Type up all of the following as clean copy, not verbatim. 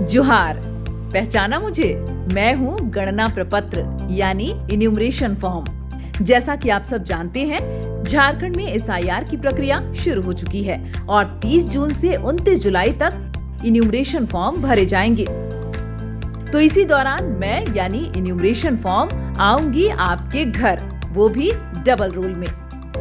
जोहार, पहचाना मुझे? मैं हूँ गणना प्रपत्र यानी इन्यूमरेशन फॉर्म। जैसा कि आप सब जानते हैं, झारखंड में एसआईआर की प्रक्रिया शुरू हो चुकी है और 30 जून से 29 जुलाई तक इन्यूमरेशन फॉर्म भरे जाएंगे। तो इसी दौरान मैं यानी इन्यूमरेशन फॉर्म आऊंगी आपके घर, वो भी डबल रोल में।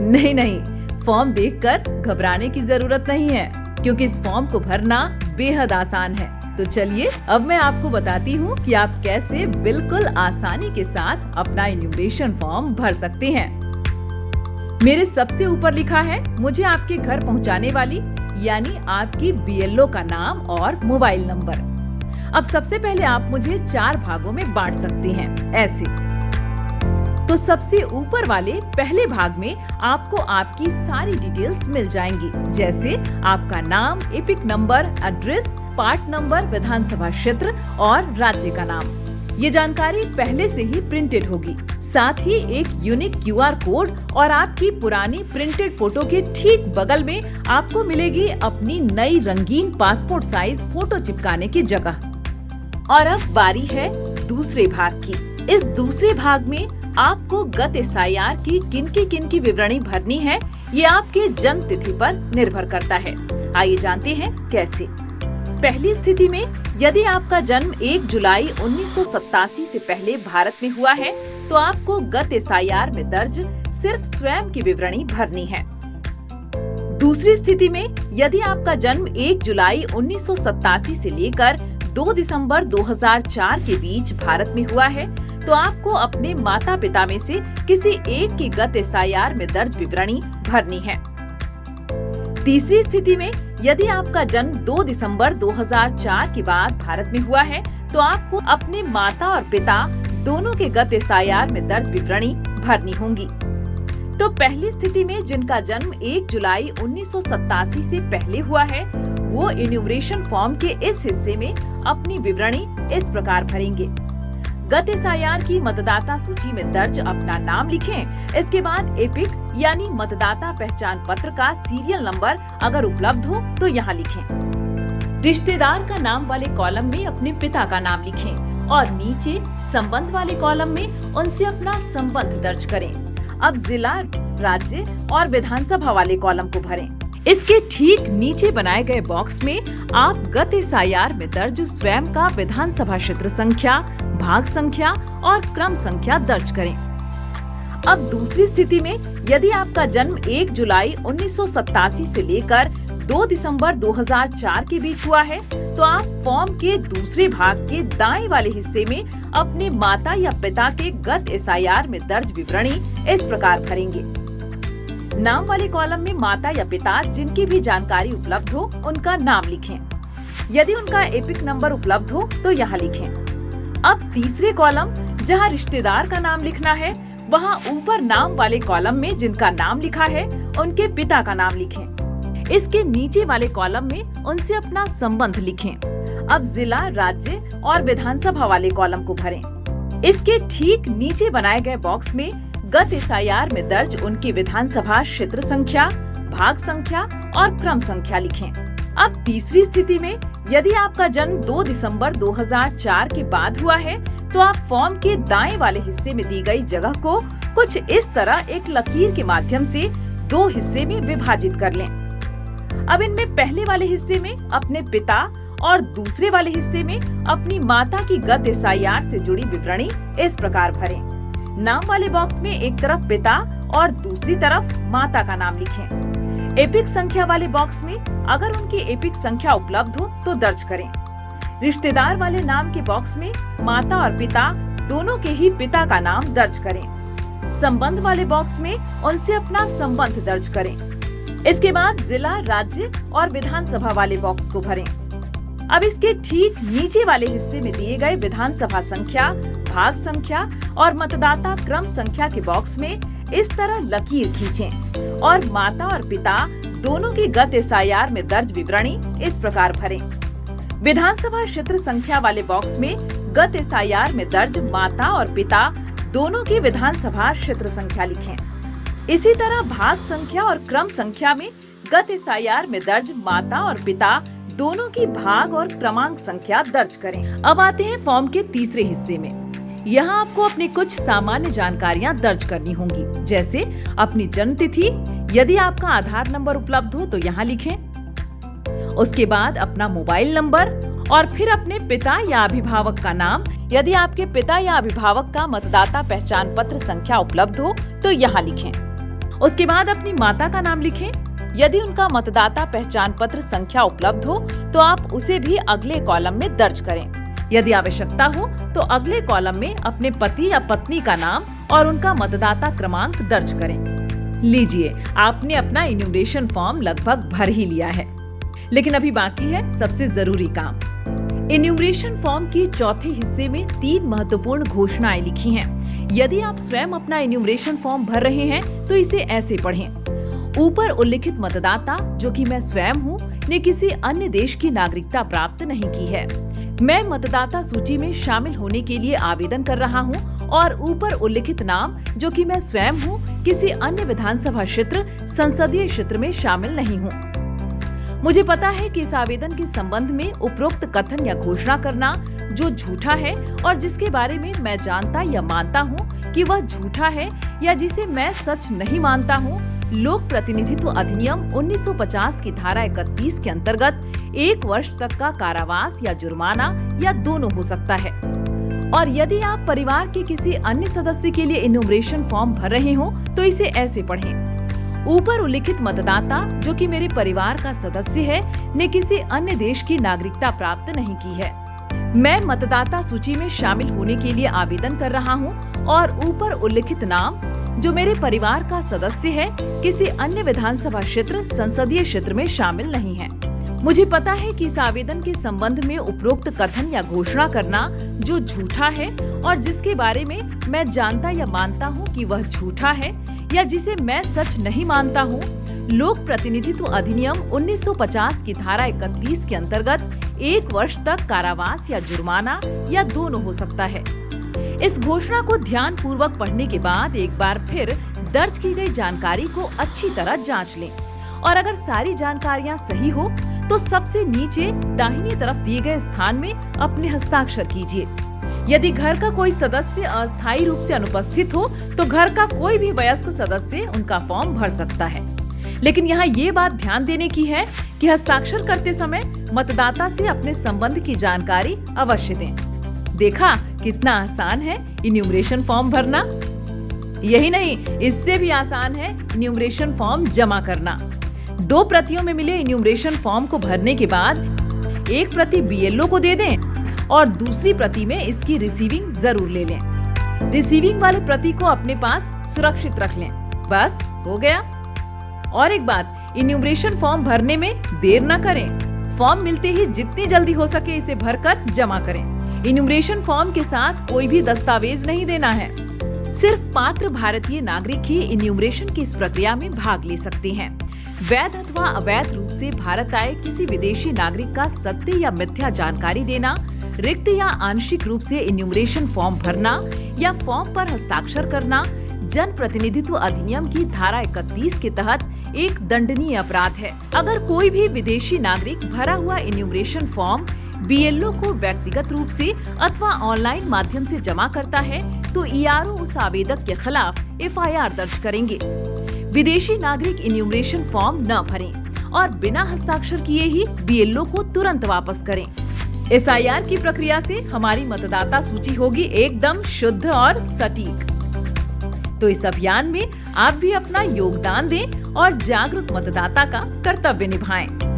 नहीं, फॉर्म देखकर घबराने की जरूरत नहीं है, क्योंकि इस फॉर्म को भरना बेहद आसान है। तो चलिए अब मैं आपको बताती हूँ कि आप कैसे बिल्कुल आसानी के साथ अपना इन्यूमरेशन फॉर्म भर सकते हैं। मेरे सबसे ऊपर लिखा है मुझे आपके घर पहुँचाने वाली यानी आपकी बीएलओ का नाम और मोबाइल नंबर। अब सबसे पहले आप मुझे 4 भागों में बांट सकते हैं, ऐसे। तो सबसे ऊपर वाले पहले भाग में आपको आपकी सारी डिटेल्स मिल जाएंगी, जैसे आपका नाम, EPIC number, address, part number, विधानसभा क्षेत्र और राज्य का नाम। ये जानकारी पहले से ही प्रिंटेड होगी। साथ ही एक यूनिक क्यूआर कोड और आपकी पुरानी प्रिंटेड फोटो के ठीक बगल में आपको मिलेगी अपनी नई रंगीन पासपोर्ट साइज फोटो चिपकाने की जगह। और अब बारी है दूसरे भाग की। इस दूसरे भाग में आपको गत एसआईआर की किनकी विवरणी भरनी है, ये आपके जन्म तिथि पर निर्भर करता है। आइए जानते हैं कैसे। पहली स्थिति में यदि आपका जन्म 1 जुलाई 1987 से पहले भारत में हुआ है, तो आपको गत एसआईआर में दर्ज सिर्फ स्वयं की विवरणी भरनी है। दूसरी स्थिति में यदि आपका जन्म 1 जुलाई 1987 से लेकर 2 दिसंबर 2004 के बीच भारत में हुआ है, तो आपको अपने माता पिता में से किसी एक की गत एसआईआर में दर्ज विवरणी भरनी है। तीसरी स्थिति में यदि आपका जन्म 2 दिसंबर 2004 के बाद भारत में हुआ है, तो आपको अपने माता और पिता दोनों के गत एसआईआर में दर्ज विवरणी भरनी होंगी। तो पहली स्थिति में जिनका जन्म 1 जुलाई 1987 से पहले हुआ है, वो इन्यूमरेशन फॉर्म के इस हिस्से में अपनी विवरणी इस प्रकार भरेंगे। गत एसआईआर की मतदाता सूची में दर्ज अपना नाम लिखें। इसके बाद एपिक यानी मतदाता पहचान पत्र का सीरियल नंबर अगर उपलब्ध हो तो यहाँ लिखें। रिश्तेदार का नाम वाले कॉलम में अपने पिता का नाम लिखें और नीचे संबंध वाले कॉलम में उनसे अपना संबंध दर्ज करें। अब जिला, राज्य और विधानसभा वाले कॉलम को भरें। इसके ठीक नीचे बनाए गए बॉक्स में आप गत एसआईआर में दर्ज स्वयं का विधानसभा क्षेत्र संख्या, भाग संख्या और क्रम संख्या दर्ज करें। अब दूसरी स्थिति में यदि आपका जन्म 1 जुलाई 1987 से लेकर 2 दिसंबर 2004 के बीच हुआ है, तो आप फॉर्म के दूसरे भाग के दाएं वाले हिस्से में अपने माता या पिता के गत एसआईआर में दर्ज विवरणी इस प्रकार भरेंगे। नाम वाले कॉलम में माता या पिता जिनकी भी जानकारी उपलब्ध हो उनका नाम लिखें। यदि उनका एपिक नंबर उपलब्ध हो तो यहाँ लिखें। अब तीसरे कॉलम जहाँ रिश्तेदार का नाम लिखना है, वहाँ ऊपर नाम वाले कॉलम में जिनका नाम लिखा है उनके पिता का नाम लिखें। इसके नीचे वाले कॉलम में उनसे अपना संबंध लिखें। अब जिला, राज्य और विधानसभा वाले कॉलम को भरें। इसके ठीक नीचे बनाए गए बॉक्स में गत एसआईआर में दर्ज उनकी विधानसभा क्षेत्र संख्या, भाग संख्या और क्रम संख्या लिखें। अब तीसरी स्थिति में यदि आपका जन्म 2 दिसंबर 2004 के बाद हुआ है, तो आप फॉर्म के दाएं वाले हिस्से में दी गई जगह को कुछ इस तरह एक लकीर के माध्यम से 2 हिस्से में विभाजित कर लें। अब इनमें पहले वाले हिस्से में अपने पिता और दूसरे वाले हिस्से में अपनी माता की गत एसआईआर से जुड़ी विवरणी इस प्रकार भरें। नाम वाले बॉक्स में एक तरफ पिता और दूसरी तरफ माता का नाम लिखें। एपिक संख्या वाले बॉक्स में अगर उनकी एपिक संख्या उपलब्ध हो तो दर्ज करें। रिश्तेदार वाले नाम के बॉक्स में माता और पिता दोनों के ही पिता का नाम दर्ज करें। संबंध वाले बॉक्स में उनसे अपना संबंध दर्ज करें। इसके बाद जिला, राज्य और विधानसभा वाले बॉक्स को भरें। अब इसके ठीक नीचे वाले हिस्से में दिए गए विधानसभा संख्या, भाग संख्या और मतदाता क्रम संख्या के बॉक्स में इस तरह लकीर खींचें और माता और पिता दोनों की गत एसआईआर में दर्ज विवरणी इस प्रकार भरें। विधानसभा क्षेत्र संख्या वाले बॉक्स में गत एसआईआर में दर्ज माता और पिता दोनों की विधानसभा क्षेत्र संख्या लिखें। इसी तरह भाग संख्या और क्रम संख्या में गत एसआईआर में दर्ज माता और पिता दोनों की भाग और क्रमांक संख्या दर्ज करें। अब आते हैं फॉर्म के तीसरे हिस्से में। यहाँ आपको अपनी कुछ सामान्य जानकारियाँ दर्ज करनी होंगी, जैसे अपनी जन्म तिथि, यदि आपका आधार नंबर उपलब्ध हो तो यहाँ लिखें। उसके बाद अपना मोबाइल नंबर और फिर अपने पिता या अभिभावक का नाम, यदि आपके पिता या अभिभावक का मतदाता पहचान पत्र संख्या उपलब्ध हो तो यहाँ लिखें। उसके बाद अपनी माता का नाम लिखें। यदि उनका मतदाता पहचान पत्र संख्या उपलब्ध हो तो आप उसे भी अगले कॉलम में दर्ज करें। यदि आवश्यकता हो तो अगले कॉलम में अपने पति या पत्नी का नाम और उनका मतदाता क्रमांक दर्ज करें। लीजिए, आपने अपना इन्यूमरेशन फॉर्म लगभग भर ही लिया है, लेकिन अभी बाकी है सबसे जरूरी काम। इन्यूमरेशन फॉर्म के चौथे हिस्से में 3 महत्वपूर्ण घोषणाएं लिखी हैं। यदि आप स्वयं अपना इन्यूमरेशन फॉर्म भर रहे हैं तो इसे ऐसे पढ़ें। ऊपर उल्लिखित मतदाता, जो कि मैं स्वयं हूँ, ने किसी अन्य देश की नागरिकता प्राप्त नहीं की है। मैं मतदाता सूची में शामिल होने के लिए आवेदन कर रहा हूँ और ऊपर उल्लिखित नाम, जो कि मैं स्वयं हूँ, किसी अन्य विधानसभा क्षेत्र, संसदीय क्षेत्र में शामिल नहीं हूँ। मुझे पता है कि इस आवेदन के संबंध में उपरोक्त कथन या घोषणा करना जो झूठा है और जिसके बारे में मैं जानता या मानता हूँ कि वह झूठा है या जिसे मैं सच नहीं मानता हूँ, लोक प्रतिनिधित्व अधिनियम 1950 की धारा 31 के अंतर्गत 1 वर्ष तक का कारावास या जुर्माना या दोनों हो सकता है। और यदि आप परिवार के किसी अन्य सदस्य के लिए इन्यूमरेशन फॉर्म भर रहे हो तो इसे ऐसे पढ़ें। ऊपर उल्लिखित मतदाता, जो कि मेरे परिवार का सदस्य है, ने किसी अन्य देश की नागरिकता प्राप्त नहीं की है। मैं मतदाता सूची में शामिल होने के लिए आवेदन कर रहा हूँ और ऊपर उल्लिखित नाम, जो मेरे परिवार का सदस्य है, किसी अन्य विधानसभा क्षेत्र, संसदीय क्षेत्र में शामिल नहीं है। मुझे पता है कि इस आवेदन के संबंध में उपरोक्त कथन या घोषणा करना जो झूठा है और जिसके बारे में मैं जानता या मानता हूँ कि वह झूठा है या जिसे मैं सच नहीं मानता हूँ, लोक प्रतिनिधित्व अधिनियम 1950 की धारा 31 के अंतर्गत 1 वर्ष तक कारावास या जुर्माना या दोनों हो सकता है। इस घोषणा को ध्यान पूर्वक पढ़ने के बाद एक बार फिर दर्ज की गई जानकारी को अच्छी तरह जांच लें और अगर सारी जानकारियां सही हो तो सबसे नीचे दाहिनी तरफ दिए गए स्थान में अपने हस्ताक्षर कीजिए। यदि घर का कोई सदस्य अस्थायी रूप से अनुपस्थित हो तो घर का कोई भी वयस्क सदस्य उनका फॉर्म भर सकता है। लेकिन यहाँ ये बात ध्यान देने की है कि हस्ताक्षर करते समय मतदाता से अपने संबंध की जानकारी अवश्य दें। देखा कितना आसान है इन्यूमरेशन फॉर्म भरना। यही नहीं, इससे भी आसान है इन्यूमरेशन फॉर्म जमा करना। 2 प्रतियों में मिले इन्यूमरेशन फॉर्म को भरने के बाद एक प्रति बीएलओ को दे दें और दूसरी प्रति में इसकी रिसीविंग जरूर ले लें। रिसीविंग वाले प्रति को अपने पास सुरक्षित रख लें। बस हो गया। और एक बात, इन्यूमरेशन फॉर्म भरने में देर न करें। फॉर्म मिलते ही जितनी जल्दी हो सके इसे भरकर जमा करें। इन्यूमरेशन फॉर्म के साथ कोई भी दस्तावेज नहीं देना है। सिर्फ पात्र भारतीय नागरिक ही इन्यूमरेशन की इस प्रक्रिया में भाग ले सकते हैं। वैध अथवा अवैध रूप से भारत आए किसी विदेशी नागरिक का सत्य या मिथ्या जानकारी देना, रिक्त या आंशिक रूप से इन्यूमरेशन फॉर्म भरना या फॉर्म पर हस्ताक्षर करना जन प्रतिनिधित्व अधिनियम की धारा 31 के तहत एक दंडनीय अपराध है। अगर कोई भी विदेशी नागरिक भरा हुआ इन्यूमरेशन फॉर्म बीएलओ को व्यक्तिगत रूप से अथवा ऑनलाइन माध्यम से जमा करता है तो ईआरओ उस आवेदक के खिलाफ एफआईआर दर्ज करेंगे। विदेशी नागरिक इन्यूमरेशन फॉर्म न भरें और बिना हस्ताक्षर किए ही बीएलओ को तुरंत वापस करें। एसआईआर की प्रक्रिया से हमारी मतदाता सूची होगी एकदम शुद्ध और सटीक। तो इस अभियान में आप भी अपना योगदान दें और जागरूक मतदाता का कर्तव्य निभाएं।